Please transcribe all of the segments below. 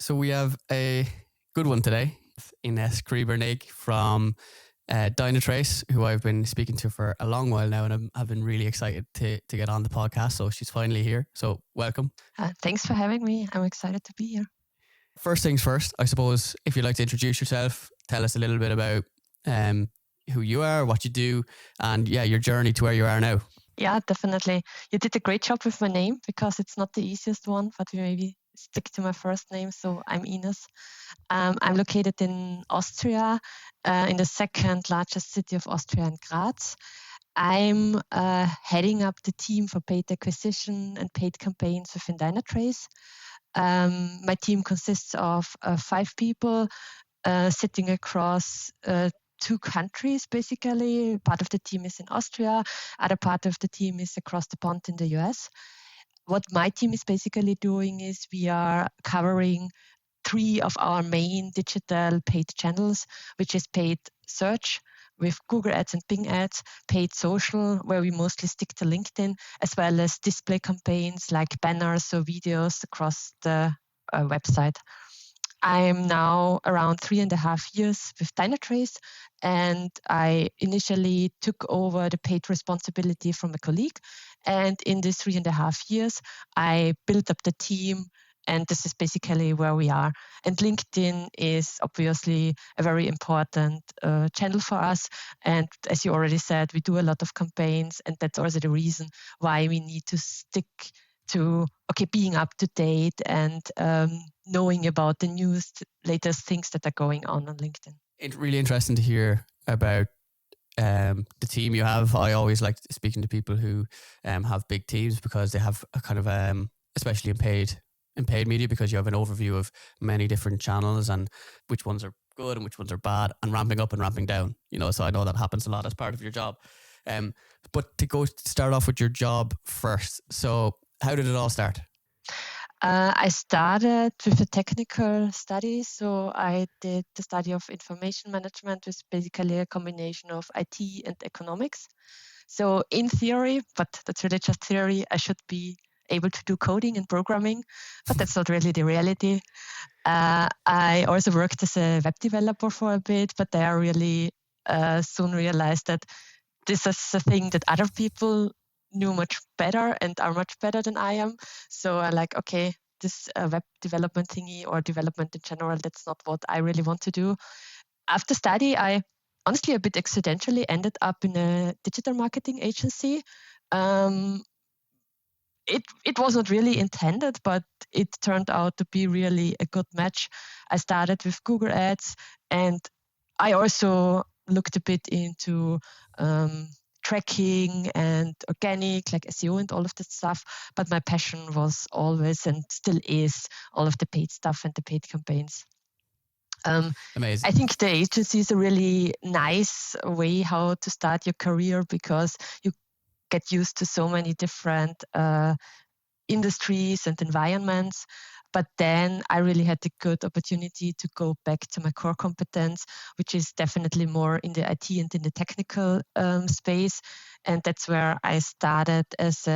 So we have a good one today. Ines Kriebernig from Dynatrace, who I've been speaking to for a long while now, and I've been really excited to get on the podcast. So she's finally here. So welcome. Thanks for having me. I'm excited to be here. First things first, I suppose, if you'd like to introduce yourself, tell us a little bit about who you are, what you do, and your journey to where you are now. Yeah, definitely. You did a great job with my name because it's not the easiest one, but we maybe stick to my first name. So I'm Ines. I'm located in Austria, in the second largest city of Austria, in Graz. I'm heading up the team for paid acquisition and paid campaigns within Dynatrace. My team consists of 5 people sitting across 2 countries, basically. Part of the team is in Austria, other part of the team is across the pond in the US. What my team is basically doing is we are covering 3 of our main digital paid channels, which is paid search with Google Ads and Bing Ads, paid social, where we mostly stick to LinkedIn, as well as display campaigns like banners or videos across the website. I'm now around 3.5 years with Dynatrace, and I initially took over the paid responsibility from a colleague. And in these 3.5 years, I built up the team, and this is basically where we are. And LinkedIn is obviously a very important channel for us. And as you already said, we do a lot of campaigns, and that's also the reason why we need to stick to being up to date and knowing about the latest things that are going on LinkedIn. It's really interesting to hear about the team you have. I always like speaking to people who have big teams because they have a kind of especially in paid media, because you have an overview of many different channels and which ones are good and which ones are bad, and ramping up and ramping down. So I know that happens a lot as part of your job. But to start off with your job first. So how did it all start? I started with a technical study. So I did the study of information management, which is basically a combination of IT and economics. So in theory, but that's really just theory, I should be able to do coding and programming, but that's not really the reality. I also worked as a web developer for a bit, but I really soon realized that this is a thing that other people knew much better and are much better than I am. So I this web development thingy or development in general, that's not what I really want to do. After study, I honestly a bit accidentally ended up in a digital marketing agency. It was not really intended, but it turned out to be really a good match. I started with Google Ads, and I also looked a bit into tracking and organic, like SEO and all of that stuff. But my passion was always and still is all of the paid stuff and the paid campaigns. Amazing. I think the agency is a really nice way how to start your career, because you get used to so many different industries and environments. But then I really had the good opportunity to go back to my core competence, which is definitely more in the IT and in the technical space. And that's where I started as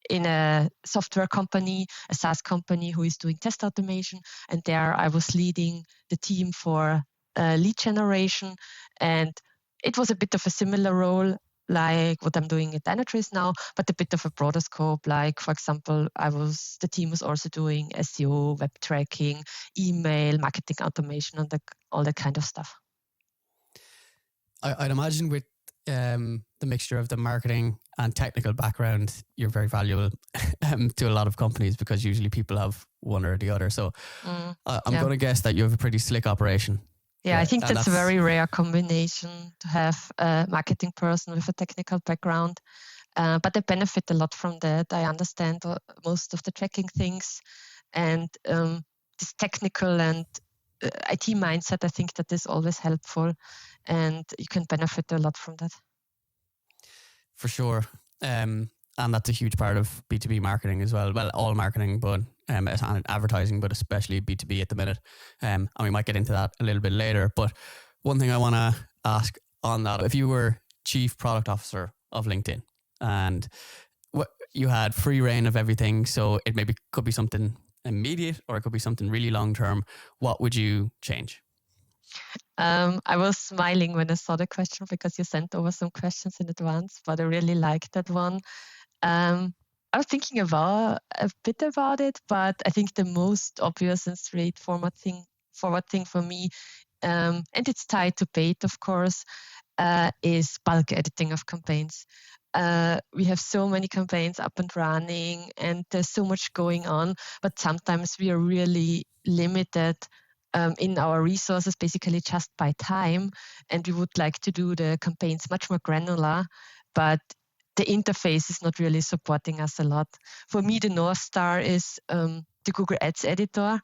in a software company, a SaaS company who is doing test automation. And there I was leading the team for lead generation. And it was a bit of a similar role like what I'm doing at Dynatrace now, but a bit of a broader scope. Like, for example, the team was also doing SEO, web tracking, email, marketing automation, and all that kind of stuff. I'd imagine with the mixture of the marketing and technical background, you're very valuable to a lot of companies, because usually people have one or the other. So I'm going to guess that you have a pretty slick operation. Yeah, I think that's a very rare combination to have a marketing person with a technical background. But I benefit a lot from that. I understand most of the tracking things, and this technical and IT mindset, I think that is always helpful, and you can benefit a lot from that. For sure. And that's a huge part of B2B marketing as well. Well, all marketing, but advertising, but especially B2B at the minute. And we might get into that a little bit later. But one thing I want to ask on that, if you were Chief Product Officer of LinkedIn and you had free reign of everything, so it maybe could be something immediate or it could be something really long term, what would you change? I was smiling when I saw the question because you sent over some questions in advance, but I really liked that one. I was thinking about a bit about it, but I think the most obvious and straightforward thing for me, and it's tied to paid, of course, is bulk editing of campaigns. We have so many campaigns up and running, and there's so much going on, but sometimes we are really limited in our resources, basically just by time, and we would like to do the campaigns much more granular, but the interface is not really supporting us a lot. For me, the North Star is the Google Ads editor.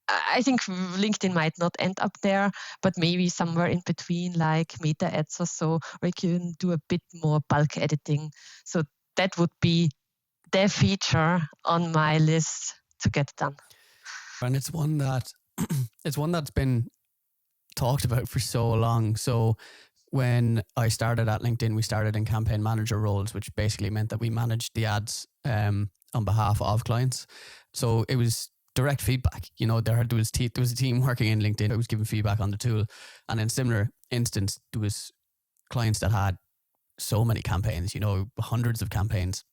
I think LinkedIn might not end up there, but maybe somewhere in between, like meta ads or so, where you can do a bit more bulk editing. So that would be the feature on my list to get done. And it's one that it's one that's been talked about for so long. So when I started at LinkedIn, we started in campaign manager roles, which basically meant that we managed the ads on behalf of clients. So it was direct feedback. You know, there was a team working in LinkedIn that was giving feedback on the tool. And in similar instance, there was clients that had so many campaigns, you know, hundreds of campaigns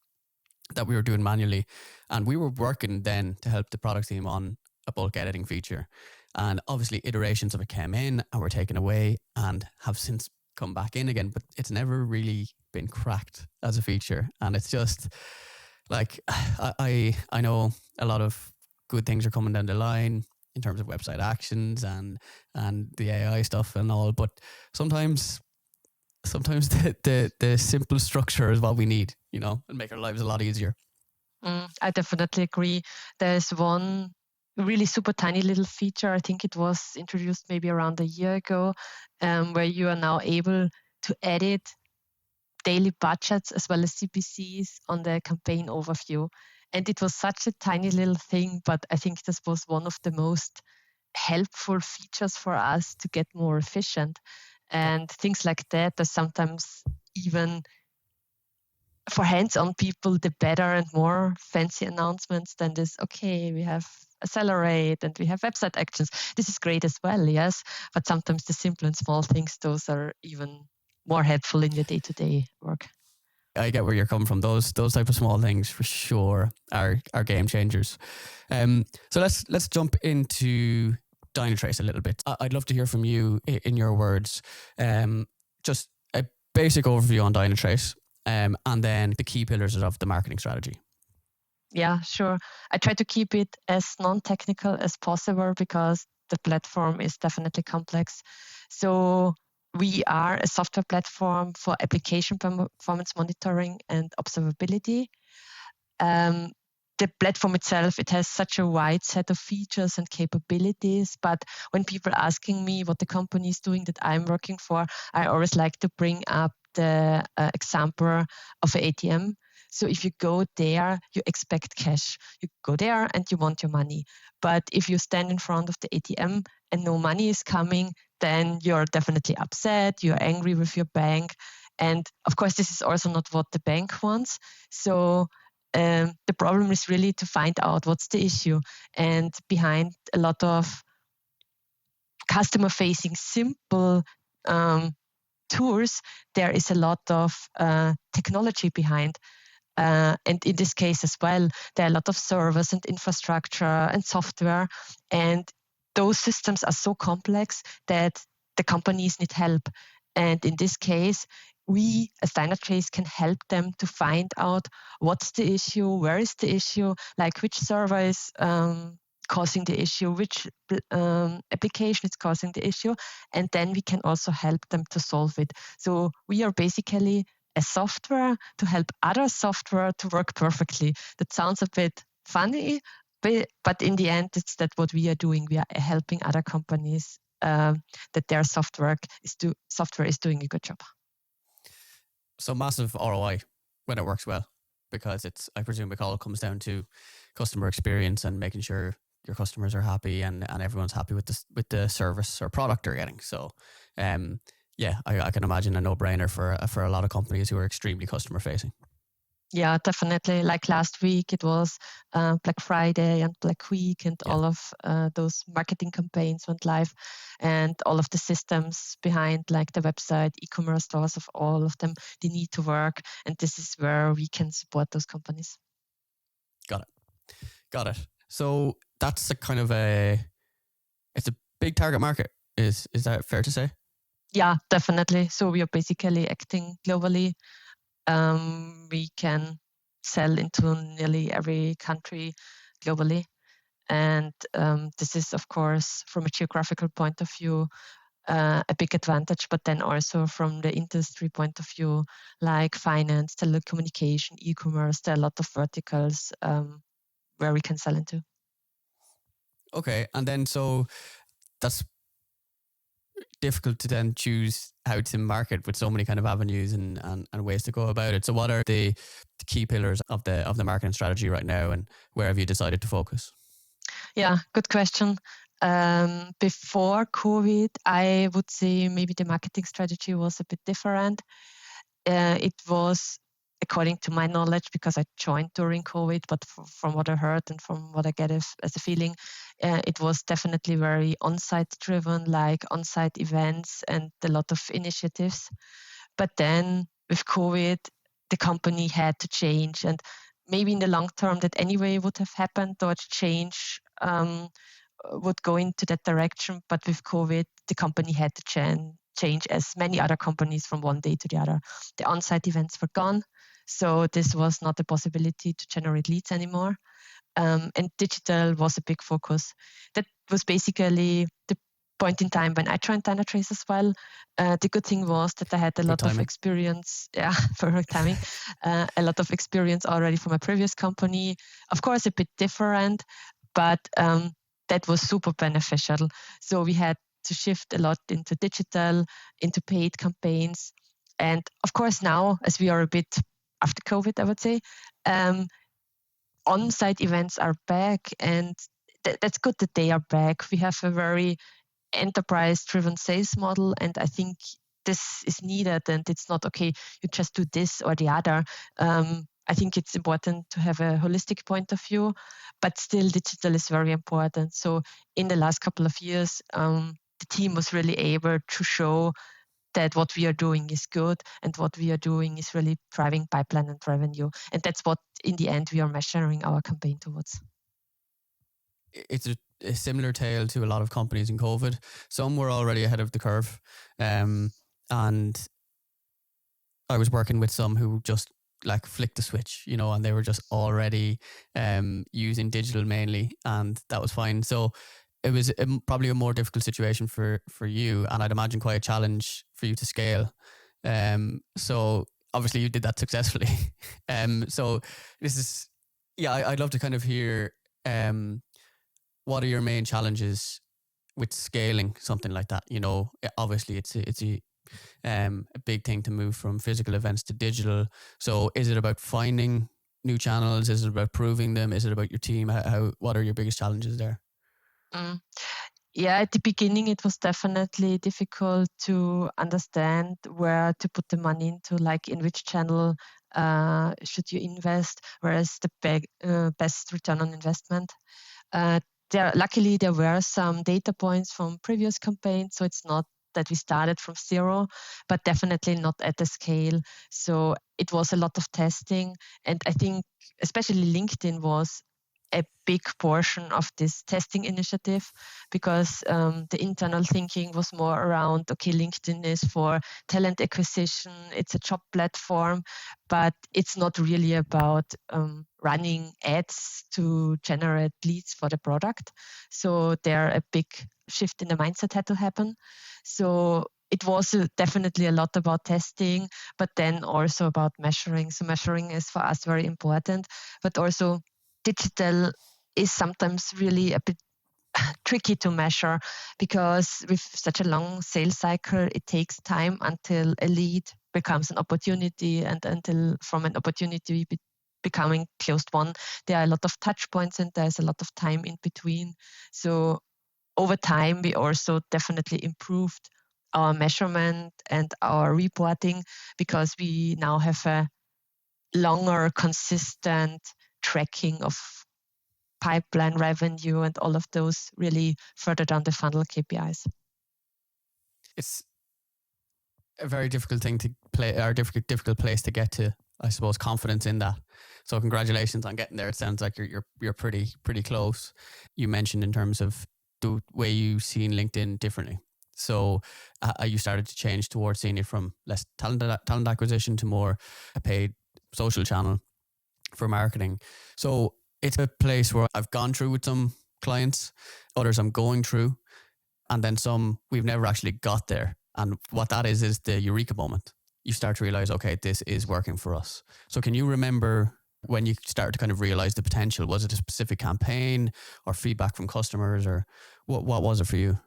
that we were doing manually. And we were working then to help the product team on a bulk editing feature. And obviously iterations of it came in and were taken away and have since come back in again, but it's never really been cracked as a feature. And it's just like, I know a lot of good things are coming down the line in terms of website actions and the AI stuff and all, but sometimes the simple structure is what we need, you know, and make our lives a lot easier. I definitely agree. There's one really super tiny little feature. I think it was introduced maybe around a year ago, where you are now able to edit daily budgets as well as CPCs on the campaign overview. And it was such a tiny little thing, but I think this was one of the most helpful features for us to get more efficient. And things like that are sometimes even for hands-on people, the better and more fancy announcements than this, okay, we have Accelerate and we have website actions. This is great as well, yes. But sometimes the simple and small things, those are even more helpful in your day-to-day work. I get where you're coming from. Those type of small things for sure are game changers. So let's jump into Dynatrace a little bit. I'd love to hear from you in your words. Just a basic overview on Dynatrace, and then the key pillars of the marketing strategy. Yeah, sure. I try to keep it as non-technical as possible because the platform is definitely complex. So we are a software platform for application performance monitoring and observability. The platform itself, it has such a wide set of features and capabilities. But when people are asking me what the company is doing that I'm working for, I always like to bring up the example of an ATM. So if you go there, you expect cash. You go there and you want your money. But if you stand in front of the ATM and no money is coming, then you're definitely upset. You're angry with your bank. And of course, this is also not what the bank wants. So the problem is really to find out what's the issue. And behind a lot of customer-facing simple tools, there is a lot of technology behind. And in this case as well, there are a lot of servers and infrastructure and software. And those systems are so complex that the companies need help. And in this case, we as Dynatrace can help them to find out what's the issue, where is the issue, like which server is causing the issue, which application is causing the issue. And then we can also help them to solve it. So we are basically a software to help other software to work perfectly. That sounds a bit funny, but in the end, it's that what we are doing. We are helping other companies that their software is doing a good job. So massive ROI when it works well, because I presume it all comes down to customer experience and making sure your customers are happy and everyone's happy with the service or product they're getting. So, I can imagine a no-brainer for a lot of companies who are extremely customer facing. Yeah, definitely. Like last week, it was Black Friday and Black Week, and all of those marketing campaigns went live, and all of the systems behind, like the website, e-commerce stores of all of them, they need to work, and this is where we can support those companies. Got it. So that's a kind of it's a big target market. Is that fair to say? Yeah, definitely. So we are basically acting globally. We can sell into nearly every country globally. And this is, of course, from a geographical point of view, a big advantage, but then also from the industry point of view, like finance, telecommunication, e-commerce, there are a lot of verticals where we can sell into. Okay. And then so that's difficult to then choose how to market with so many kind of avenues and ways to go about it. So what are the key pillars of the marketing strategy right now, and where have you decided to focus? Yeah, good question. Before COVID, I would say maybe the marketing strategy was a bit different. It was, according to my knowledge, because I joined during COVID, but from what I heard and from what I get as a feeling, it was definitely very on-site driven, like on-site events and a lot of initiatives. But then with COVID, the company had to change, and maybe in the long term that anyway would have happened, or change would go into that direction. But with COVID, the company had to change as many other companies from one day to the other. The on-site events were gone, so this was not a possibility to generate leads anymore. And digital was a big focus. That was basically the point in time when I joined Dynatrace as well. The good thing was that I had a lot of experience. Yeah, perfect timing. A lot of experience already from my previous company. Of course, a bit different, but that was super beneficial. So we had to shift a lot into digital, into paid campaigns. And of course, now, as we are a bit after COVID, I would say, on-site events are back, and that's good that they are back. We have a very enterprise-driven sales model, and I think this is needed, and it's not okay, you just do this or the other. I think it's important to have a holistic point of view, but still digital is very important. So in the last couple of years, the team was really able to show that what we are doing is good and what we are doing is really driving pipeline and revenue. And that's what, in the end, we are measuring our campaign towards. It's a similar tale to a lot of companies in COVID. Some were already ahead of the curve. And I was working with some who just like flicked the switch, and they were just already using digital mainly, and that was fine. So it was probably a more difficult situation for you, and I'd imagine quite a challenge for you to scale. So obviously you did that successfully. So this is, I'd love to kind of hear what are your main challenges with scaling something like that? Obviously it's a big thing to move from physical events to digital. So is it about finding new channels? Is it about proving them? Is it about your team? What are your biggest challenges there? Yeah, at the beginning, it was definitely difficult to understand where to put the money into, like in which channel should you invest, whereas the best return on investment. Luckily, there were some data points from previous campaigns, so it's not that we started from zero, but definitely not at the scale. So it was a lot of testing, and I think especially LinkedIn was a big portion of this testing initiative, because the internal thinking was more around, okay, LinkedIn is for talent acquisition, it's a job platform, but it's not really about running ads to generate leads for the product. So there a big shift in the mindset had to happen. So it was definitely a lot about testing, but then also about measuring. So measuring is for us very important, but also digital is sometimes really a bit tricky to measure, because with such a long sales cycle, it takes time until a lead becomes an opportunity, and until from an opportunity becoming closed one, there are a lot of touch points and there's a lot of time in between. So over time, we also definitely improved our measurement and our reporting, because we now have a longer, consistent tracking of pipeline revenue and all of those really further down the funnel KPIs. It's a very difficult thing to play, or difficult place to get to, I suppose, confidence in that. So congratulations on getting there. It sounds like you're pretty close. You mentioned in terms of the way you seen LinkedIn differently. So you started to change towards seeing it from less talent acquisition to more a paid social channel for marketing. So it's a place where I've gone through with some clients, others I'm going through, and then some we've never actually got there. And what that is the eureka moment. You start to realize, okay, this is working for us. So can you remember when you started to kind of realize the potential? Was it a specific campaign or feedback from customers, or what was it for you?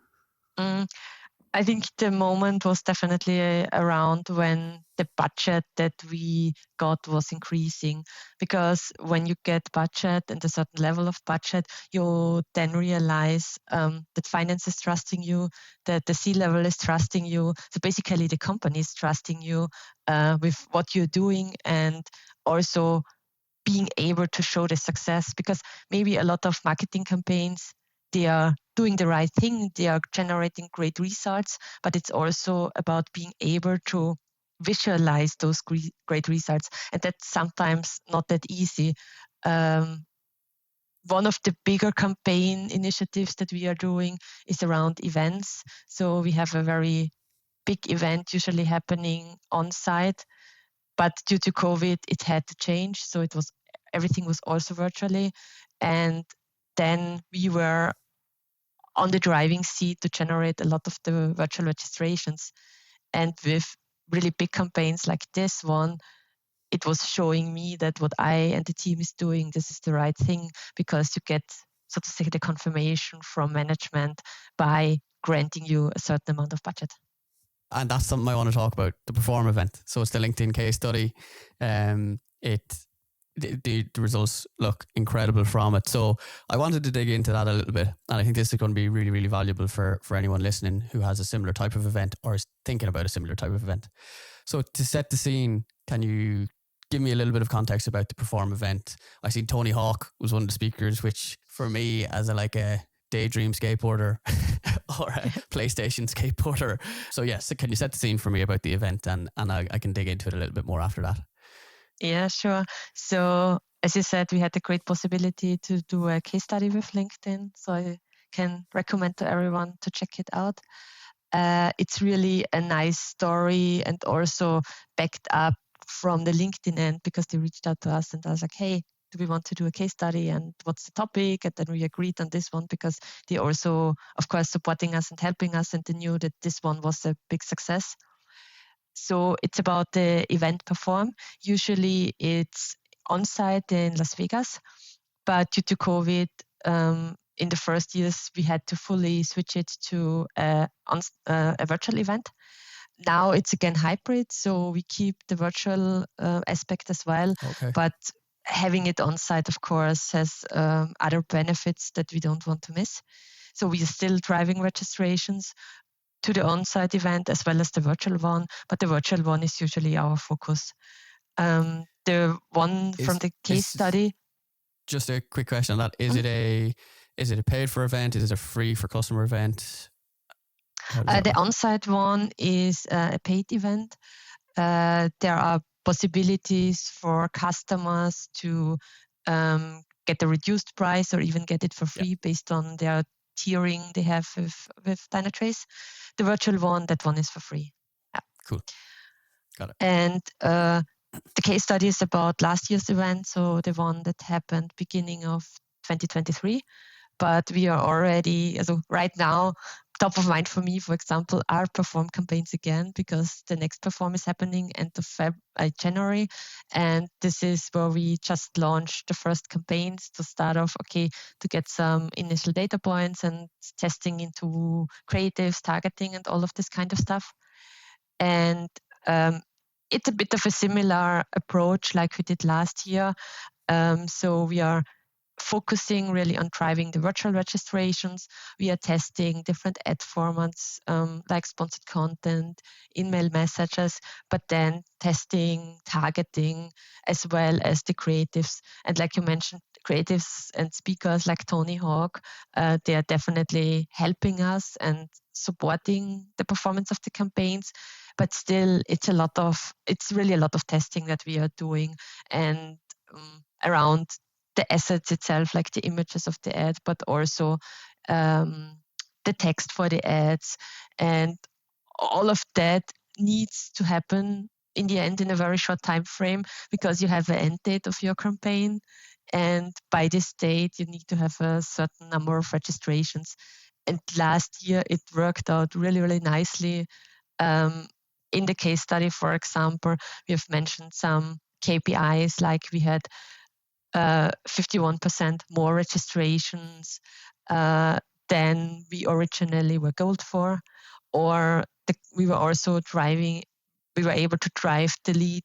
I think the moment was definitely around when the budget that we got was increasing, because when you get budget and a certain level of budget, you then realize that finance is trusting you, that the C-level is trusting you. So basically the company is trusting you with what you're doing, and also being able to show the success, because maybe a lot of marketing campaigns, they are doing the right thing, they are generating great results, but it's also about being able to visualize those great results, and that's sometimes not that easy. One of the bigger campaign initiatives that we are doing is around events. So we have a very big event usually happening on site, but due to COVID, it had to change. So everything was also virtually, and then we were on the driving seat to generate a lot of the virtual registrations. And with really big campaigns like this one, it was showing me that what I and the team is doing, this is the right thing, because you get, so to say, the confirmation from management by granting you a certain amount of budget. And that's something I want to talk about, the Perform event. So it's the LinkedIn case study. The results look incredible from it. So I wanted to dig into that a little bit. And I think this is going to be really, really valuable for anyone listening who has a similar type of event or is thinking about a similar type of event. So to set the scene, can you give me a little bit of context about the Perform event? I seen Tony Hawk was one of the speakers, which for me as a daydream skateboarder or a PlayStation skateboarder. So yes, can you set the scene for me about the event, and I can dig into it a little bit more after that. Yeah, sure. So as you said, we had the great possibility to do a case study with LinkedIn. So I can recommend to everyone to check it out. It's really a nice story, and also backed up from the LinkedIn end, because they reached out to us and I was like, hey, do we want to do a case study, and what's the topic? And then we agreed on this one, because they also, of course, supporting us and helping us, and they knew that this one was a big success. So it's about the event Perform. Usually it's on site in Las Vegas, but due to COVID, in the first years, we had to fully switch it to a virtual event. Now it's again hybrid, so we keep the virtual aspect as well. Okay. But having it on site, of course, has other benefits that we don't want to miss. So we are still driving registrations to the on-site event as well as the virtual one, but the virtual one is usually our focus. The one from the case study. Just a quick question on that: is it a paid for event? Is it a free for customer event? The on-site one is a paid event. There are possibilities for customers to get a reduced price or even get it for free based on their tiering they have with Dynatrace. The virtual one, that one is for free. Yeah. Cool. Got it. And the case study is about last year's event, so the one that happened beginning of 2023. But we are already, right now, top of mind for me, for example, are Perform campaigns again, because the next Perform is happening end of January. And this is where we just launched the first campaigns to start off, to get some initial data points and testing into creatives, targeting, and all of this kind of stuff. And it's a bit of a similar approach like we did last year. So we are focusing really on driving the virtual registrations. We are testing different ad formats like sponsored content, InMail messages, but then testing targeting as well as the creatives. And like you mentioned, creatives and speakers like Tony Hawk, they are definitely helping us and supporting the performance of the campaigns. But still, it's really a lot of testing that we are doing, and around the assets itself, like the images of the ad, but also the text for the ads. And all of that needs to happen in the end in a very short time frame, because you have an end date of your campaign. And by this date, you need to have a certain number of registrations. And last year, it worked out really, really nicely. In the case study, for example, we have mentioned some KPIs, like we had 51% more registrations than we originally were goaled for, or we were able to drive the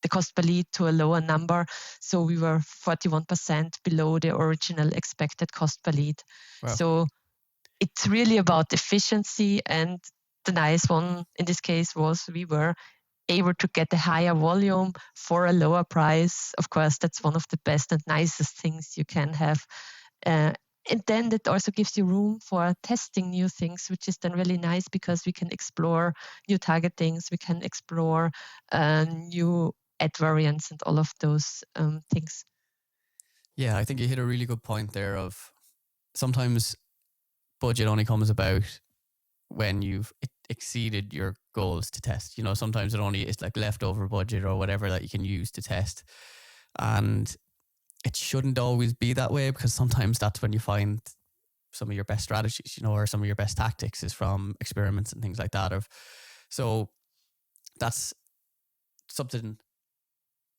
cost per lead to a lower number. So we were 41% below the original expected cost per lead. Wow. So it's really about efficiency, and the nice one in this case was we were able to get a higher volume for a lower price. Of course, that's one of the best and nicest things you can have. And then that also gives you room for testing new things, which is then really nice, because we can explore new targetings, we can explore new ad variants and all of those things. Yeah, I think you hit a really good point there of sometimes budget only comes about when you've exceeded your goals to test. You know, sometimes it's like leftover budget or whatever that you can use to test. And it shouldn't always be that way, because sometimes that's when you find some of your best strategies, you know, or some of your best tactics is from experiments and things like that. So that's something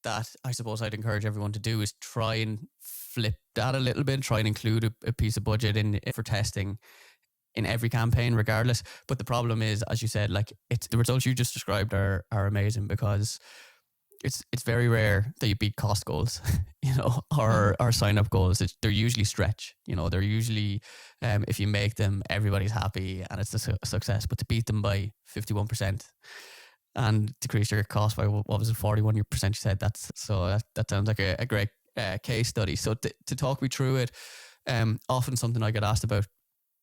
that I suppose I'd encourage everyone to do, is try and flip that a little bit, try and include a piece of budget in for testing in every campaign regardless. But the problem is, as you said, like the results you just described are amazing, because it's very rare that you beat cost goals, you know, or sign up goals. They're usually stretch, you know, they're usually, if you make them, everybody's happy and it's a success. But to beat them by 51% and decrease your cost by, what was it, 41%, you said, that sounds like a great case study. So to talk me through it, often something I get asked about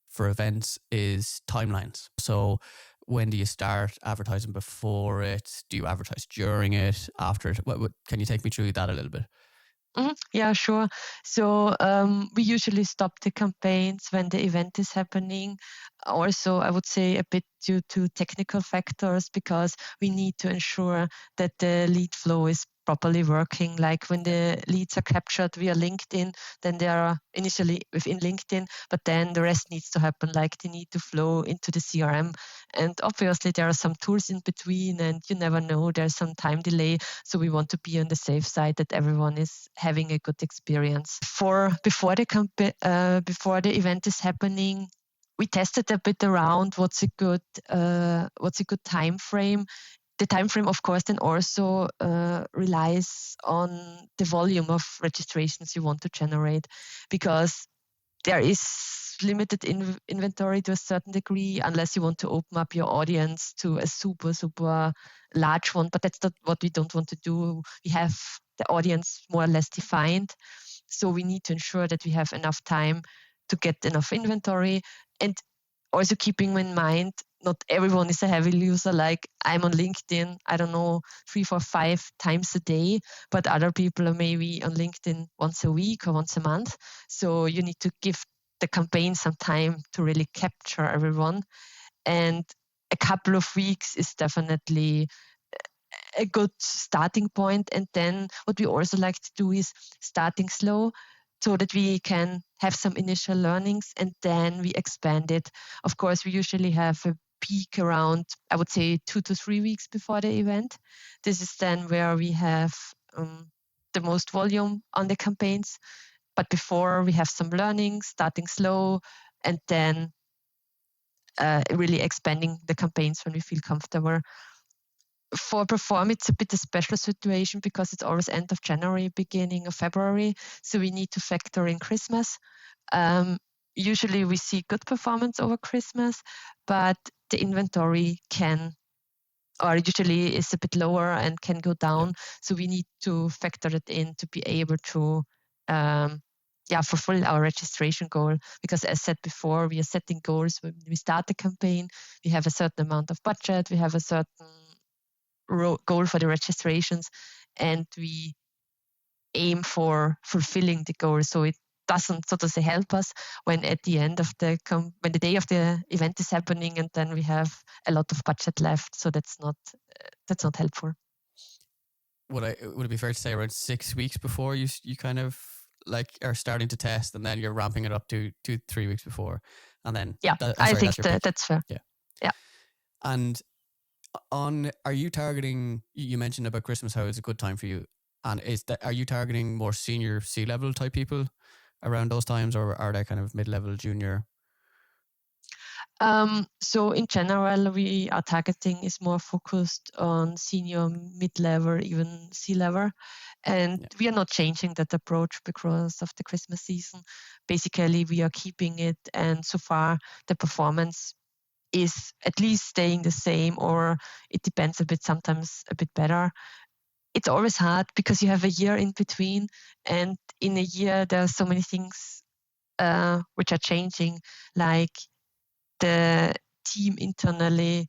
for events is timelines. So when do you start advertising before it? Do you advertise during it, after it? Can you take me through that a little bit? Yeah, sure. So we usually stop the campaigns when the event is happening. Also, I would say a bit due to technical factors, because we need to ensure that the lead flow is properly working. Like when the leads are captured via LinkedIn, then they are initially within LinkedIn, but then the rest needs to happen, like they need to flow into the CRM. And obviously there are some tools in between, and you never know, there's some time delay. So we want to be on the safe side that everyone is having a good experience. Before the event is happening, we tested a bit around what's a good time frame. The time frame, of course, then also relies on the volume of registrations you want to generate, because there is limited inventory to a certain degree, unless you want to open up your audience to a super, super large one. But that's not what we don't want to do. We have the audience more or less defined. So we need to ensure that we have enough time to get enough inventory. And also keeping in mind, not everyone is a heavy user. Like I'm on LinkedIn, I don't know, 3, 4, 5 times a day, but other people are maybe on LinkedIn once a week or once a month. So you need to give the campaign some time to really capture everyone. And a couple of weeks is definitely a good starting point. And then what we also like to do is starting slow, so that we can have some initial learnings and then we expand it. Of course, we usually have a peak around, I would say, 2 to 3 weeks before the event. This is then where we have the most volume on the campaigns. But before, we have some learning, starting slow, and then really expanding the campaigns when we feel comfortable. for Perform, it's a bit a special situation because it's always end of January, beginning of February. So we need to factor in Christmas. Usually we see good performance over Christmas, but the inventory usually is a bit lower and can go down. Yeah. So we need to factor it in to be able to fulfill our registration goal. Because as said before, we are setting goals when we start the campaign. We have a certain amount of budget, we have a certain goal for the registrations, and we aim for fulfilling the goal. So it doesn't, so to say, help us when at the end of when the day of the event is happening and then we have a lot of budget left. So that's not helpful. Would it be fair to say around 6 weeks before you kind of like are starting to test, and then you're ramping it up to 2-3 weeks before, and then I think that's fair. Yeah. And are you targeting? You mentioned about Christmas, how it's a good time for you, and are you targeting more senior C-level type people around those times, or are they kind of mid-level, junior? So in general, we are targeting is more focused on senior, mid-level, even C-level. And we are not changing that approach because of the Christmas season. Basically, we are keeping it. And so far, the performance is at least staying the same, or it depends a bit, sometimes a bit better. It's always hard because you have a year in between. And in a year, there are so many things which are changing, like the team internally,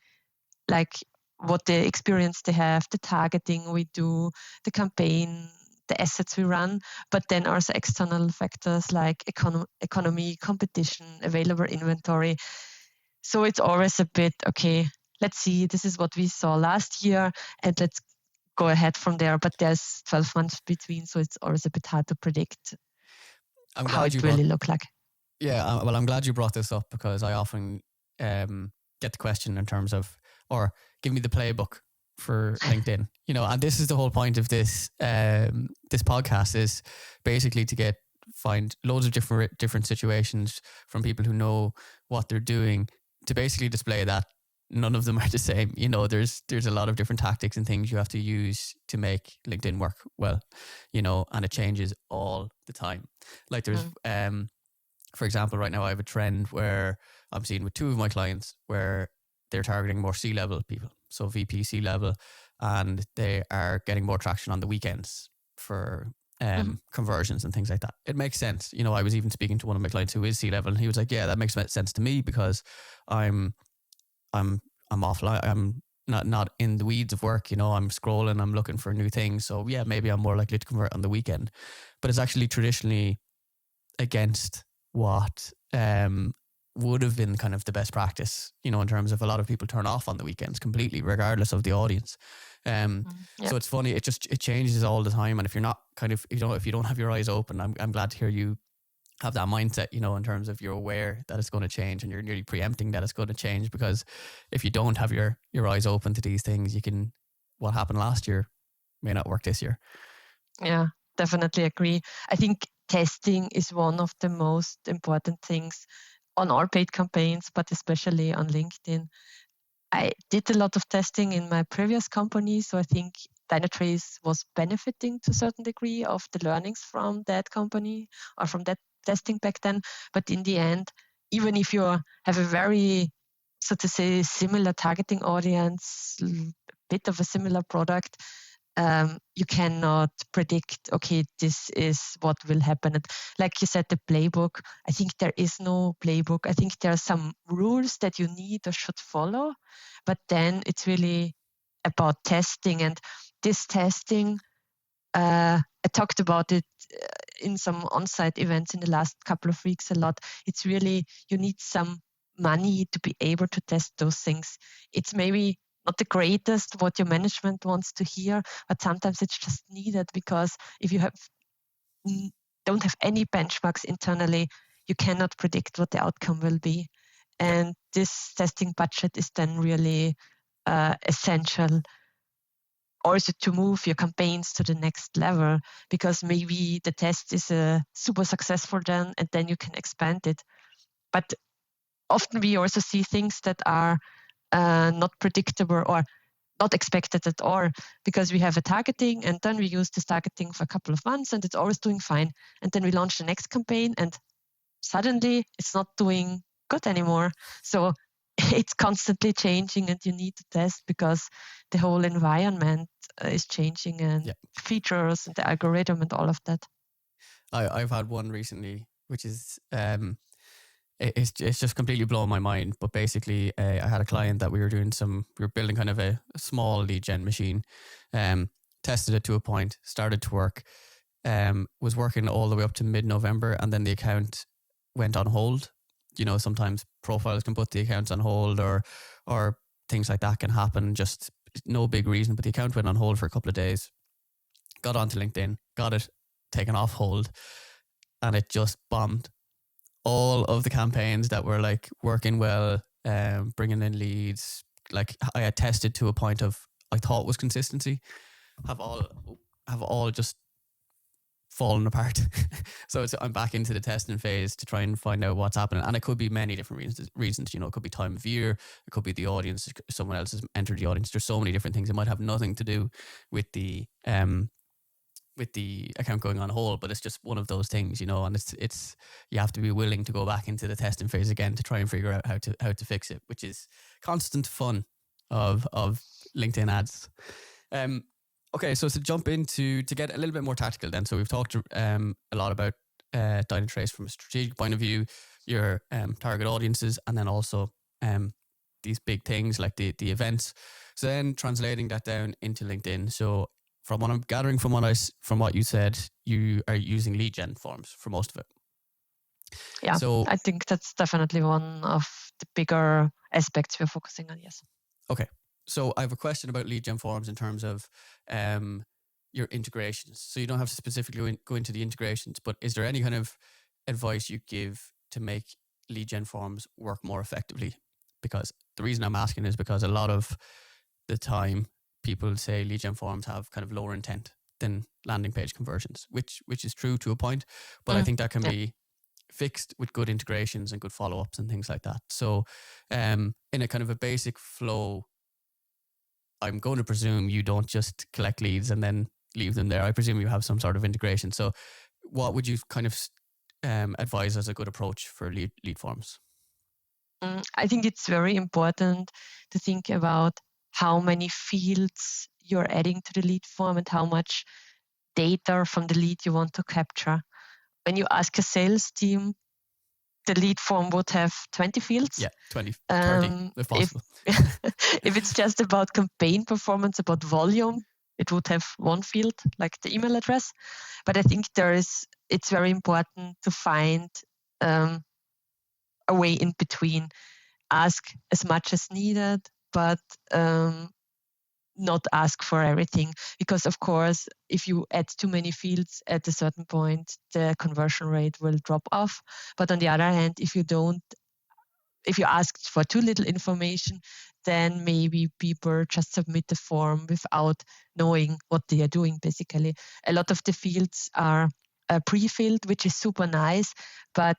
like what the experience they have, the targeting we do, the campaign, the assets we run, but then also external factors like economy, competition, available inventory. So it's always a bit, okay, let's see, this is what we saw last year and let's go ahead from there. But there's 12 months between, so it's always a bit hard to predict how it really look like. Yeah, well, I'm glad you brought this up because I often get the question in terms of, or give me the playbook for LinkedIn, and this is the whole point of this this podcast, is basically to find loads of different situations from people who know what they're doing, to basically display that none of them are the same. There's a lot of different tactics and things you have to use to make LinkedIn work well, and it changes all the time. Like there's for example, right now I have a trend where I'm seeing with two of my clients where they're targeting more C-level people, so VP C-level, and they are getting more traction on the weekends for conversions and things like that. It makes sense. I was even speaking to one of my clients who is C-level, and he was like, yeah, that makes sense to me because I'm offline. I'm not in the weeds of work. I'm scrolling, I'm looking for new things. So yeah, maybe I'm more likely to convert on the weekend. But it's actually traditionally against what would have been kind of the best practice, in terms of a lot of people turn off on the weekends completely, regardless of the audience. So it's funny, it changes all the time. And if you're not if you don't have your eyes open, I'm glad to hear you have that mindset, in terms of you're aware that it's going to change and you're nearly preempting that it's going to change, because if you don't have your eyes open to these things, what happened last year may not work this year. Yeah, definitely agree. I think testing is one of the most important things on all paid campaigns, but especially on LinkedIn. I did a lot of testing in my previous company, so I think Dynatrace was benefiting to a certain degree of the learnings from that company or from that testing back then. But in the end, even if you have a very, so to say, similar targeting audience, a bit of a similar product, you cannot predict, okay, this is what will happen. And like you said, the playbook, I think there is no playbook. I think there are some rules that you need or should follow, but then it's really about testing. And this testing, I talked about it in some on-site events in the last couple of weeks a lot. It's really, you need some money to be able to test those things. It's maybe not the greatest what your management wants to hear, but sometimes it's just needed, because if you don't have any benchmarks internally, you cannot predict what the outcome will be. And this testing budget is then really essential also to move your campaigns to the next level, because maybe the test is super successful then, and then you can expand it. But often we also see things that are not predictable or not expected at all, because we have a targeting and then we use this targeting for a couple of months and it's always doing fine. And then we launch the next campaign and suddenly it's not doing good anymore. So it's constantly changing and you need to test because the whole environment is changing and features and the algorithm and all of that. I've had one recently, which is it's just completely blown my mind. But basically, I had a client that we were building kind of a small lead gen machine, tested it to a point, started to work, was working all the way up to mid-November, and then the account went on hold. You know, sometimes profiles can put the accounts on hold, or things like that can happen. Just no big reason, but the account went on hold for a couple of days. Got onto LinkedIn, got it taken off hold, and it just bombed. All of the campaigns that were like working well, bringing in leads, like I had tested to a point of I thought was consistency, have all just fallen apart. So I'm back into the testing phase to try and find out what's happening, and it could be many different reasons. You know, it could be time of year, it could be the audience, someone else has entered the audience. There's so many different things. It might have nothing to do with the account going on hold, but it's just one of those things, you know, and it's you have to be willing to go back into the testing phase again to try and figure out how to fix it, which is constant fun of LinkedIn ads. Okay, so to jump into to get a little bit more tactical then. So we've talked a lot about Dynatrace from a strategic point of view, your target audiences, and then also these big things like the events. So then translating that down into LinkedIn. So from what I'm gathering from what you said, you are using lead gen forms for most of it. Yeah, so I think that's definitely one of the bigger aspects we're focusing on, yes. Okay. So I have a question about lead gen forms in terms of your integrations. So you don't have to specifically go into the integrations, but is there any kind of advice you give to make lead gen forms work more effectively? Because the reason I'm asking is because a lot of the time people say lead gen forms have kind of lower intent than landing page conversions, which is true to a point, but I think that can be fixed with good integrations and good follow-ups and things like that. So in a kind of a basic flow, I'm going to presume you don't just collect leads and then leave them there. I presume you have some sort of integration. So what would you kind of advise as a good approach for lead forms? I think it's very important to think about how many fields you're adding to the lead form and how much data from the lead you want to capture. When you ask a sales team, the lead form would have 20 fields. Yeah, 20, 30 if possible. If it's just about campaign performance, about volume, it would have one field, like the email address. But I think it's very important to find a way in between. Ask as much as needed, but not ask for everything. Because of course, if you add too many fields at a certain point, the conversion rate will drop off. But on the other hand, if you asked for too little information, then maybe people just submit the form without knowing what they are doing, basically. A lot of the fields are pre-filled, which is super nice, but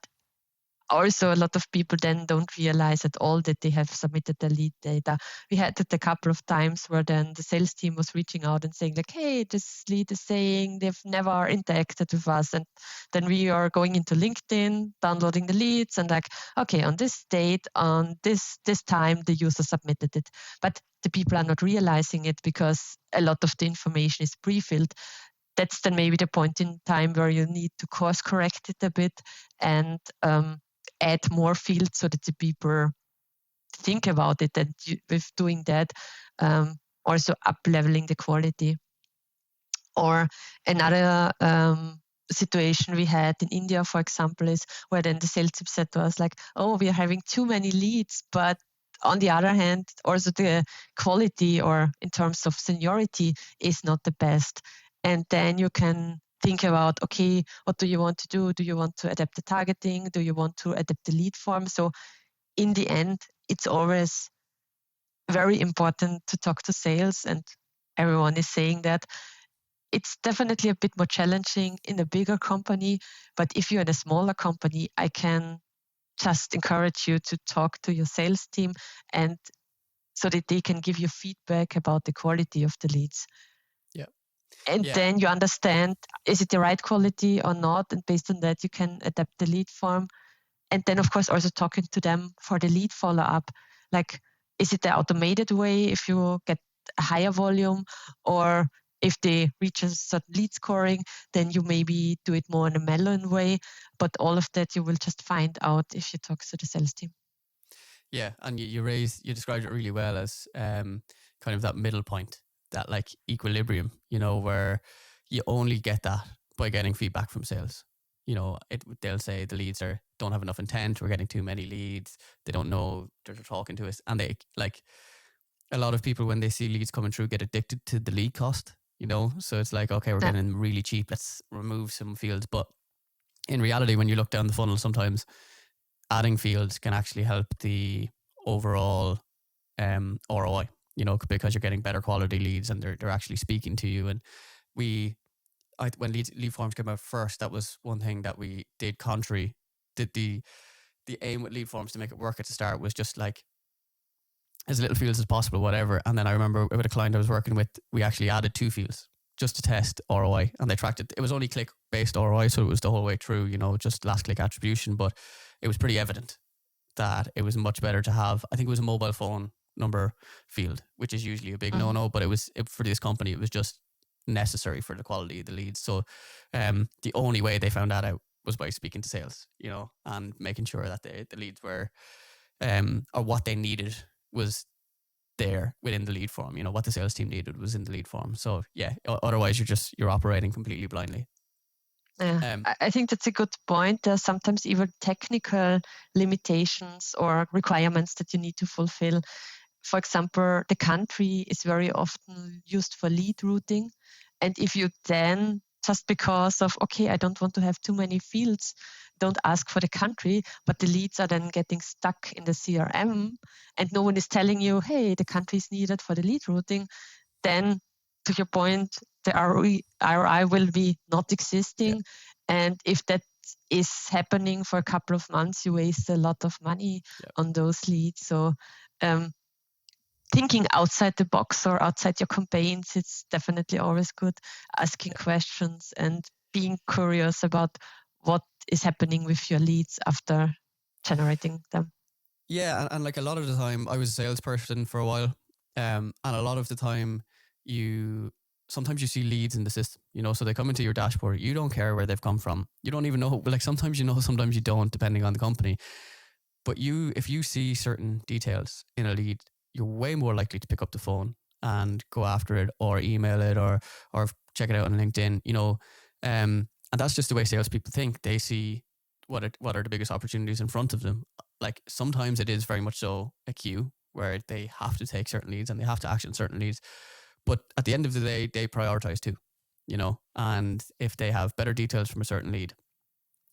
also a lot of people then don't realize at all that they have submitted the lead data. We had it a couple of times where then the sales team was reaching out and saying like, hey, this lead is saying they've never interacted with us. And then we are going into LinkedIn, downloading the leads and like, okay, on this date, on this time, the user submitted it. But the people are not realizing it because a lot of the information is pre-filled. That's then maybe the point in time where you need to course correct it a bit and add more fields so that the people think about it, and with doing that, also up leveling the quality. Or another situation we had in India, for example, is where then the sales team said to us like, oh, we are having too many leads, but on the other hand, also the quality or in terms of seniority is not the best. And then you can think about, okay, what do you want to do? Do you want to adapt the targeting? Do you want to adapt the lead form? So in the end, it's always very important to talk to sales, and everyone is saying that. It's definitely a bit more challenging in a bigger company, but if you're in a smaller company, I can just encourage you to talk to your sales team and so that they can give you feedback about the quality of the leads. Yeah. And then you understand, is it the right quality or not? And based on that, you can adapt the lead form. And then, of course, also talking to them for the lead follow-up. Like, is it the automated way if you get a higher volume, or if they reach a certain lead scoring, then you maybe do it more in a manual way. But all of that you will just find out if you talk to the sales team. Yeah, and you described it really well as kind of that middle point, that like equilibrium, where you only get that by getting feedback from sales. They'll say the leads don't have enough intent. We're getting too many leads. They don't know they're talking to us, and they like a lot of people when they see leads coming through get addicted to the lead cost. So it's like, okay, we're getting them really cheap. Let's remove some fields. But in reality, when you look down the funnel, sometimes adding fields can actually help the overall ROI, because you're getting better quality leads and they're actually speaking to you. And when lead forms came out first, that was one thing that we did contrary. The aim with lead forms to make it work at the start was just like as little fields as possible, whatever. And then I remember with a client I was working with, we actually added 2 fields just to test ROI, and they tracked it. It was only click-based ROI, so it was the whole way through, just last click attribution. But it was pretty evident that it was much better to have, I think it was a mobile phone number field, which is usually a big no-no, but for this company, it was just necessary for the quality of the leads. So the only way they found that out was by speaking to sales, and making sure that the leads were, or what they needed was there within the lead form. What the sales team needed was in the lead form. So yeah, otherwise you're operating completely blindly. Yeah, I think that's a good point. There's sometimes even technical limitations or requirements that you need to fulfill. For example, the country is very often used for lead routing. And if you then, just because of, okay, I don't want to have too many fields, don't ask for the country, but the leads are then getting stuck in the CRM and no one is telling you, hey, the country is needed for the lead routing, then to your point, the ROI will be not existing. Yeah. And if that is happening for a couple of months, you waste a lot of money on those leads. So thinking outside the box or outside your campaigns, it's definitely always good. Asking questions and being curious about what is happening with your leads after generating them. Yeah, and like a lot of the time, I was a salesperson for a while, and a lot of the time, sometimes you see leads in the system, so they come into your dashboard. You don't care where they've come from. You don't even know. Like sometimes you know, sometimes you don't, depending on the company. But if you see certain details in a lead, you're way more likely to pick up the phone and go after it, or email it, or check it out on LinkedIn. And that's just the way salespeople think. They see what are the biggest opportunities in front of them. Like sometimes it is very much so a queue where they have to take certain leads and they have to action certain leads. But at the end of the day, they prioritize too, and if they have better details from a certain lead,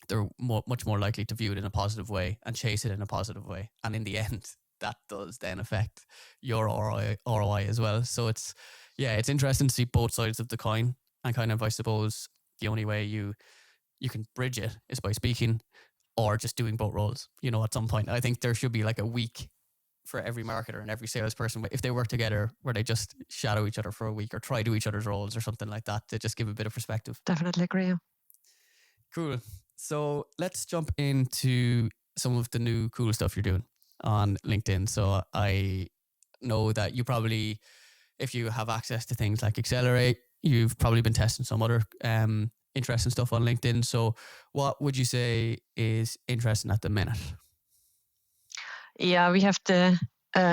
they're much more likely to view it in a positive way and chase it in a positive way. And in the end, that does then affect your ROI as well. So it's interesting to see both sides of the coin. And kind of, I suppose, the only way you can bridge it is by speaking or just doing both roles. At some point, I think there should be like a week for every marketer and every salesperson, if they work together, where they just shadow each other for a week or try to each other's roles or something like that, to just give a bit of perspective. Definitely agree. Cool. So let's jump into some of the new cool stuff you're doing on LinkedIn. So I know that you probably, if you have access to things like Accelerate, you've probably been testing some other interesting stuff on LinkedIn. So what would you say is interesting at the minute? Yeah, we have the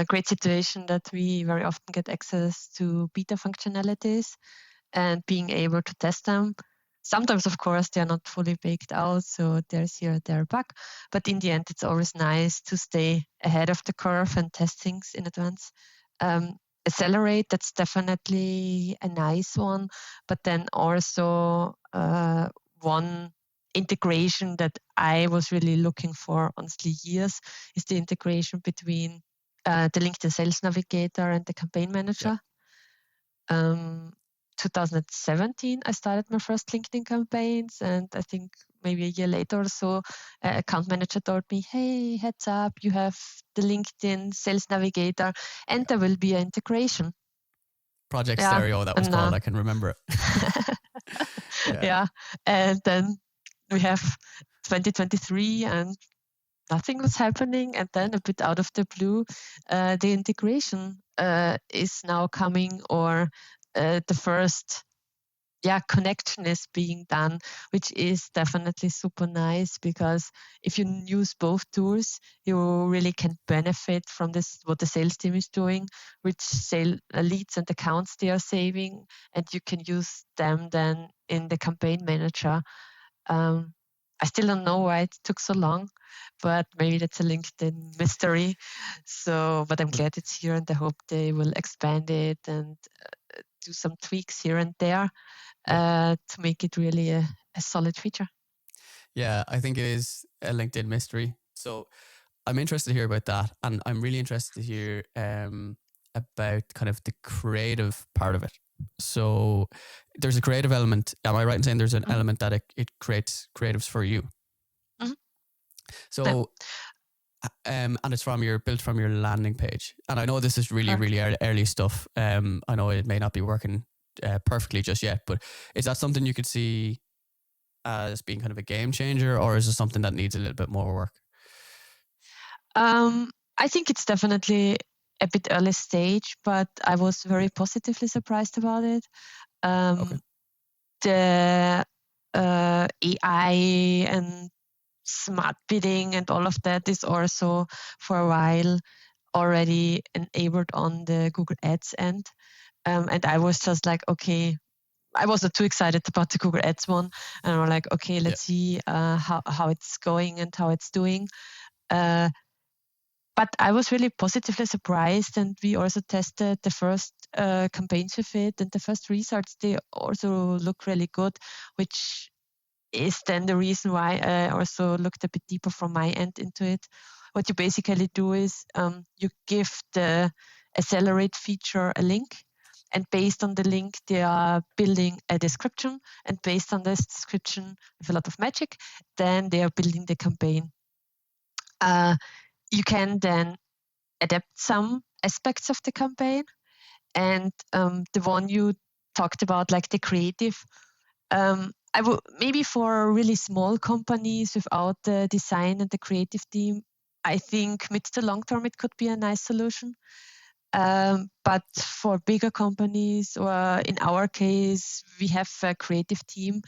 great situation that we very often get access to beta functionalities and being able to test them. Sometimes, of course, they are not fully baked out, so there's here and there a bug. But in the end, it's always nice to stay ahead of the curve and test things in advance. Accelerate, that's definitely a nice one. But then also one integration that I was really looking for, honestly, years, is the integration between the LinkedIn Sales Navigator and the Campaign Manager. Yeah. 2017, I started my first LinkedIn campaigns, and I think maybe a year later or so, account manager told me, hey, heads up, you have the LinkedIn Sales Navigator, and there will be an integration. Project Stereo, that was called. I can remember it. Yeah. And then we have 2023 and nothing was happening. And then a bit out of the blue, the integration is now coming, or the first connection is being done, which is definitely super nice, because if you use both tools, you really can benefit from this, what the sales team is doing, which leads and accounts they are saving, and you can use them then in the campaign manager. I still don't know why it took so long, but maybe that's a LinkedIn mystery. So, but I'm glad it's here, and I hope they will expand it and do some tweaks here and there to make it really a solid feature. Yeah, I think it is a LinkedIn mystery. So I'm interested to hear about that. And I'm really interested to hear about kind of the creative part of it. So there's a creative element. Am I right in saying there's an element that it creates creatives for you? Mm-hmm. So, and it's built from your landing page. And I know this is really, really early stuff. I know it may not be working perfectly just yet, but is that something you could see as being kind of a game changer, or is it something that needs a little bit more work? I think it's definitely a bit early stage, but I was very positively surprised about it. The AI and smart bidding and all of that is also for a while already enabled on the Google Ads end. And I was just like, okay, I wasn't too excited about the Google Ads one. And we're like, okay, let's see how it's going and how it's doing. But I was really positively surprised, and we also tested the first campaigns with it, and the first results, they also look really good, which is then the reason why I also looked a bit deeper from my end into it. What you basically do is you give the Accelerate feature a link, and based on the link, they are building a description, and based on this description, with a lot of magic, then they are building the campaign. You can then adapt some aspects of the campaign, and the one you talked about, like the creative, I would maybe for really small companies without the design and the creative team, I think mid to long term it could be a nice solution. But for bigger companies, or in our case, we have a creative team.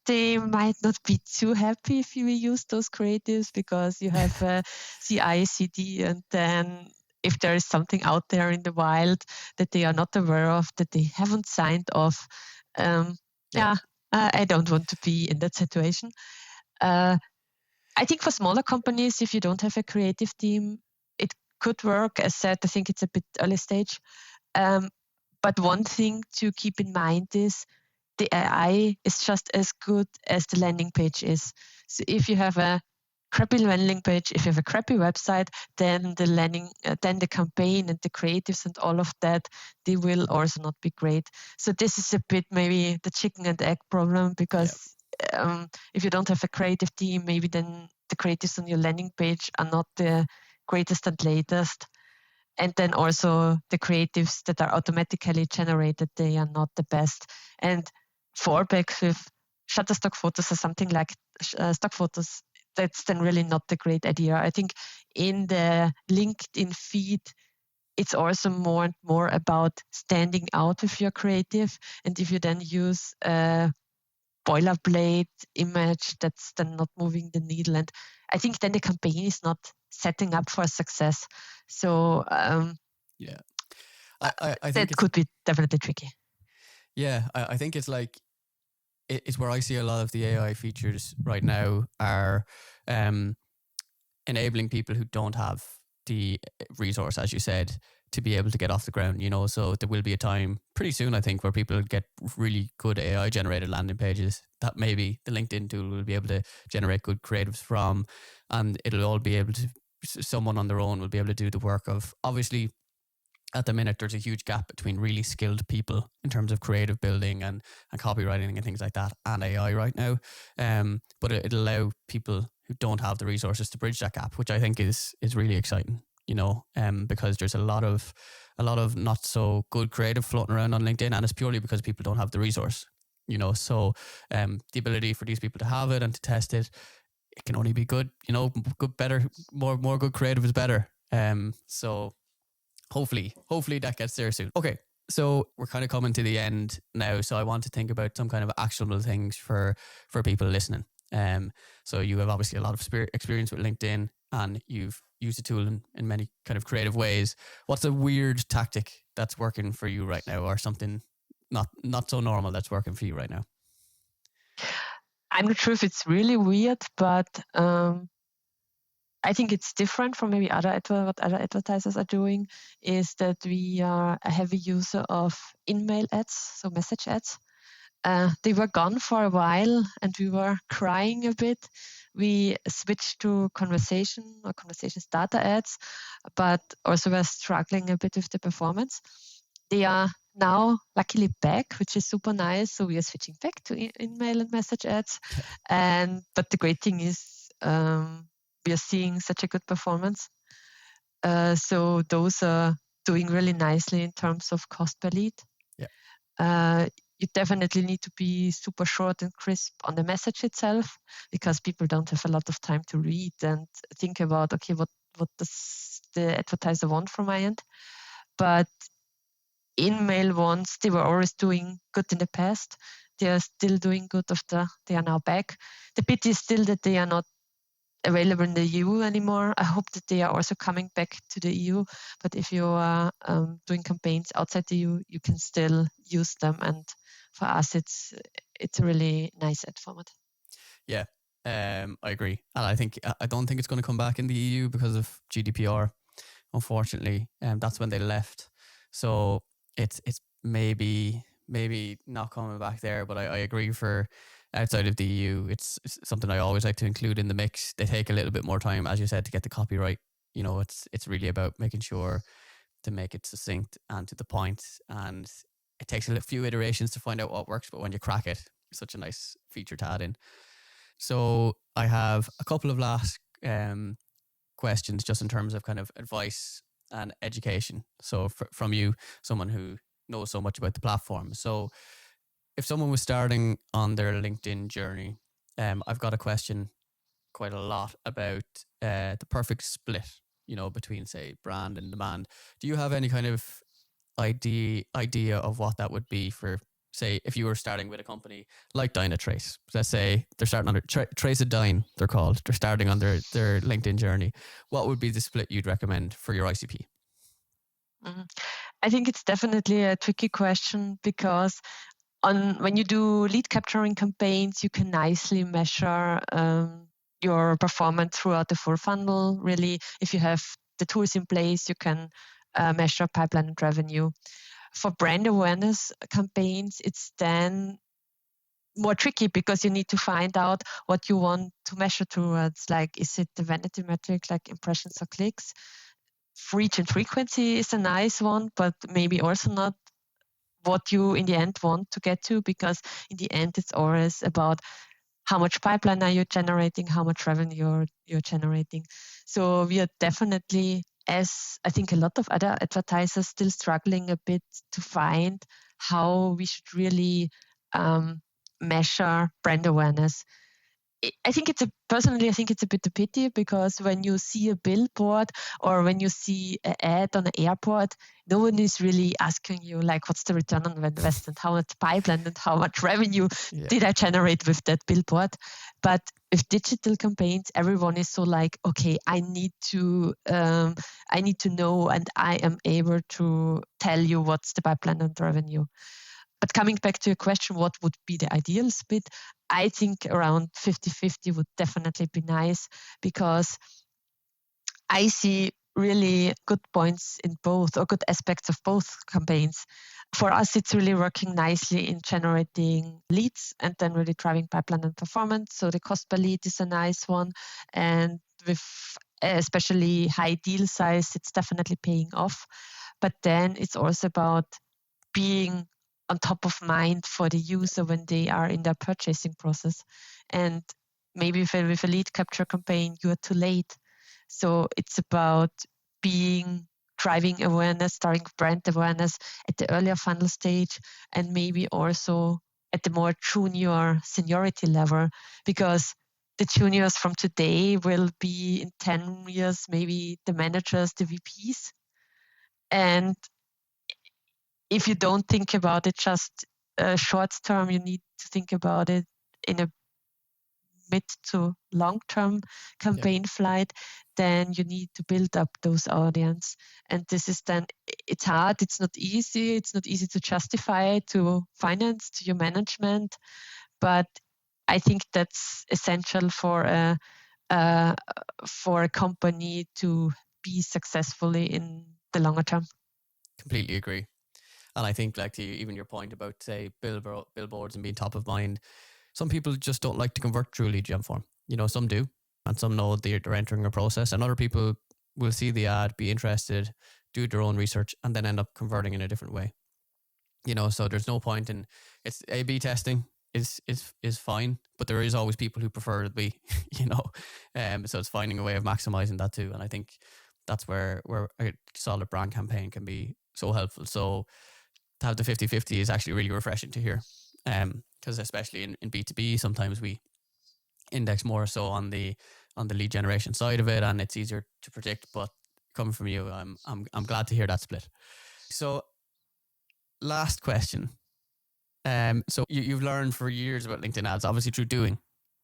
They might not be too happy if you use those creatives, because you have a CI/CD, and then if there is something out there in the wild that they are not aware of, that they haven't signed off, I don't want to be in that situation. I think for smaller companies, if you don't have a creative team, it could work. As said, I think it's a bit early stage. But one thing to keep in mind is the AI is just as good as the landing page is. So if you have a crappy landing page, if you have a crappy website, then the campaign and the creatives and all of that, they will also not be great. So this is a bit maybe the chicken and egg problem, because if you don't have a creative team, maybe then the creatives on your landing page are not the greatest and latest. And then also the creatives that are automatically generated, they are not the best. And fallbacks with Shutterstock photos or something like stock photos, that's then really not a great idea. I think in the LinkedIn feed, it's also more and more about standing out with your creative. And if you then use a boilerplate image, that's then not moving the needle. And I think then the campaign is not setting up for success. So I think that could be definitely tricky. Yeah, I think it's like, it's where I see a lot of the AI features right now are enabling people who don't have the resource, as you said, to be able to get off the ground, so there will be a time pretty soon, I think, where people get really good AI generated landing pages that maybe the LinkedIn tool will be able to generate good creatives from, and it'll all be able to, someone on their own will be able to do the work of, obviously, at the minute there's a huge gap between really skilled people in terms of creative building and copywriting and things like that and AI right now. But it'll allow people who don't have the resources to bridge that gap, which I think is really exciting, because there's a lot of not so good creative floating around on LinkedIn, and it's purely because people don't have the resource, so the ability for these people to have it and to test it, it can only be good, good, better, more good creative is better. So hopefully that gets there soon. Okay, so we're kind of coming to the end now, so I want to think about some kind of actionable things for people listening. So you have obviously a lot of experience with LinkedIn, and you've used the tool in many kind of creative ways. What's a weird tactic that's working for you right now, or something not so normal that's working for you right now? I'm not sure if it's really weird, but I think it's different from maybe what other advertisers are doing, is that we are a heavy user of InMail ads, so message ads. They were gone for a while and we were crying a bit. We switched to conversation starter ads, but also we're struggling a bit with the performance. They are now luckily back, which is super nice. So we are switching back to InMail and message ads. But the great thing is we are seeing such a good performance. So those are doing really nicely in terms of cost per lead. Yeah. You definitely need to be super short and crisp on the message itself, because people don't have a lot of time to read and think about, okay, what does the advertiser want from my end? But InMail ones, they were always doing good in the past. They are still doing good after they are now back. The pity is still that they are not available in the EU anymore. I hope that they are also coming back to the EU. But if you are doing campaigns outside the EU, you can still use them. And for us, it's a really nice ad format. Yeah, I agree. And I don't think it's going to come back in the EU because of GDPR, unfortunately. That's when they left. So it's maybe not coming back there. But I agree, for outside of the EU, it's something I always like to include in the mix. They take a little bit more time, as you said, to get the copyright. It's really about making sure to make it succinct and to the point, and it takes a few iterations to find out what works, but when you crack it, it's such a nice feature to add in. So I have a couple of last questions, just in terms of kind of advice and education. So from you, someone who knows so much about the platform. So if someone was starting on their LinkedIn journey, I've got a question quite a lot about the perfect split, between, say, brand and demand. Do you have any kind of idea of what that would be for, say, if you were starting with a company like Dynatrace? Let's say they're starting on Trace a Dyne, they're called. They're starting on their LinkedIn journey. What would be the split you'd recommend for your ICP? Mm-hmm. I think it's definitely a tricky question, because when you do lead capturing campaigns, you can nicely measure your performance throughout the full funnel. Really, if you have the tools in place, you can measure pipeline and revenue. For brand awareness campaigns, it's then more tricky, because you need to find out what you want to measure towards. Like, is it the vanity metric, like impressions or clicks? Reach and frequency is a nice one, but maybe also not what you in the end want to get to, because in the end it's always about how much pipeline are you generating, how much revenue you're generating. So we are definitely, as I think a lot of other advertisers, still struggling a bit to find how we should really measure brand awareness. I think it's a bit a pity, because when you see a billboard or when you see an ad on an airport, no one is really asking you, like, what's the return on investment, how much pipeline and how much revenue did I generate with that billboard? But with digital campaigns, everyone is so like, okay, I need to know, and I am able to tell you what's the pipeline and revenue. But coming back to your question, what would be the ideal split? I think around 50-50 would definitely be nice, because I see really good points in both, or good aspects of both campaigns. For us, it's really working nicely in generating leads and then really driving pipeline and performance. So the cost per lead is a nice one. And with especially high deal size, it's definitely paying off. But then it's also about being on top of mind for the user when they are in their purchasing process. And maybe with a lead capture campaign, you are too late. So it's about driving awareness, starting brand awareness at the earlier funnel stage, and maybe also at the more junior seniority level, because the juniors from today will be in 10 years, maybe the managers, the VPs. And if you don't think about it just short term, you need to think about it in a mid to long term campaign flight. Then you need to build up those audience. And this is then, it's hard, it's not easy. It's not easy to justify to finance, to your management. But I think that's essential for a company to be successfully in the longer term. Completely agree. And I think, like, even your point about, say, billboards and being top of mind, some people just don't like to convert through a lead gen form. You know, some do, and some know they're entering a process, and other people will see the ad, be interested, do their own research, and then end up converting in a different way. You know, so there's no point in, it's A/B testing is fine, but there is always people who prefer to be, you know, so it's finding a way of maximizing that too. And I think that's where a solid brand campaign can be so helpful. So to have the 50-50 is actually really refreshing to hear, because especially in B2B, sometimes we index more so on the lead generation side of it, and it's easier to predict. But coming from you, I'm glad to hear that split. So last question. So you've learned for years about LinkedIn ads, obviously through doing,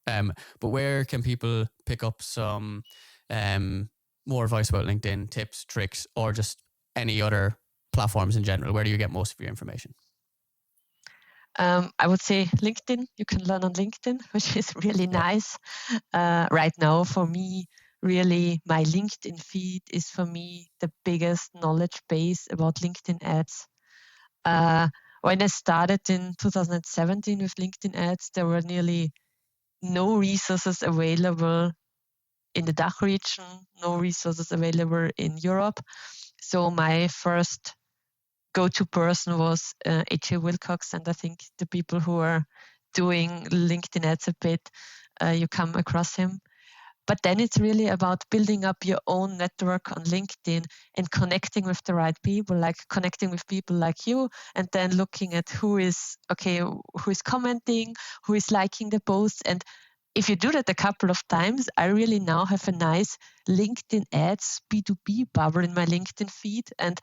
but where can people pick up some more advice about LinkedIn, tips, tricks, or just any other platforms in general? Where do you get most of your information? I would say LinkedIn. You can learn on LinkedIn, which is really nice. Right now, for me, really, my LinkedIn feed is for me the biggest knowledge base about LinkedIn ads. When I started in 2017 with LinkedIn ads, there were nearly no resources available in the DACH region, no resources available in Europe. So my first go-to person was AJ Wilcox, and I think the people who are doing LinkedIn ads a bit, you come across him. But then it's really about building up your own network on LinkedIn and connecting with the right people, like connecting with people like you, and then looking at who is commenting, who is liking the posts. And if you do that a couple of times, I really now have a nice LinkedIn ads B2B bubble in my LinkedIn feed. And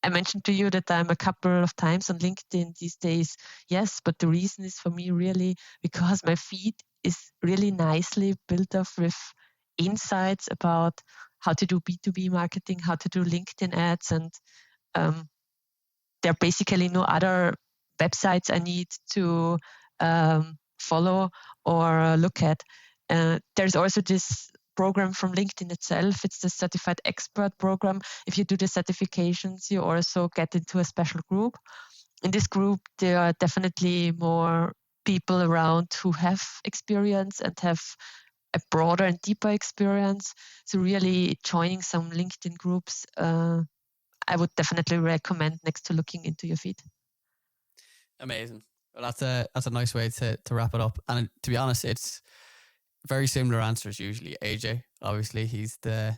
I mentioned to you that I'm a couple of times on LinkedIn these days. Yes, but the reason is for me really because my feed is really nicely built up with insights about how to do B2B marketing, how to do LinkedIn ads. And there are basically no other websites I need to follow or look at. There's also this program from LinkedIn itself. It's the Certified Expert program. If you do the certifications, you also get into a special group. In this group, there are definitely more people around who have experience and have a broader and deeper experience. So really joining some LinkedIn groups, I would definitely recommend next to looking into your feed. Amazing. Well, that's a nice way to wrap it up. And to be honest, it's very similar answers usually. AJ, obviously, he's the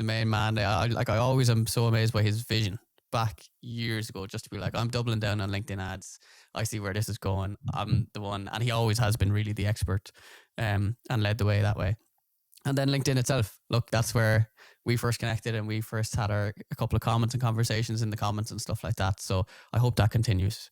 main man. I always am so amazed by his vision back years ago, just to be like, I'm doubling down on LinkedIn ads. I see where this is going. I'm the one, and he always has been really the expert, and led the way that way. And then LinkedIn itself, look, that's where we first connected, and we first had a couple of comments and conversations in the comments and stuff like that. So I hope that continues.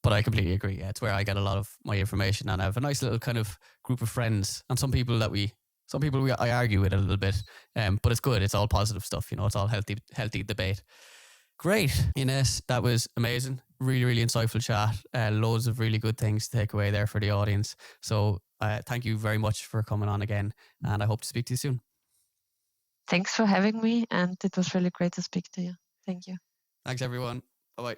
But I completely agree. Yeah, it's where I get a lot of my information, and I have a nice little kind of group of friends, and some people I argue with a little bit, but it's good. It's all positive stuff, you know. It's all healthy debate. Great, Ines, that was amazing. Really, really insightful chat. Loads of really good things to take away there for the audience. So thank you very much for coming on again, and I hope to speak to you soon. Thanks for having me, and it was really great to speak to you. Thank you. Thanks, everyone. Bye-bye.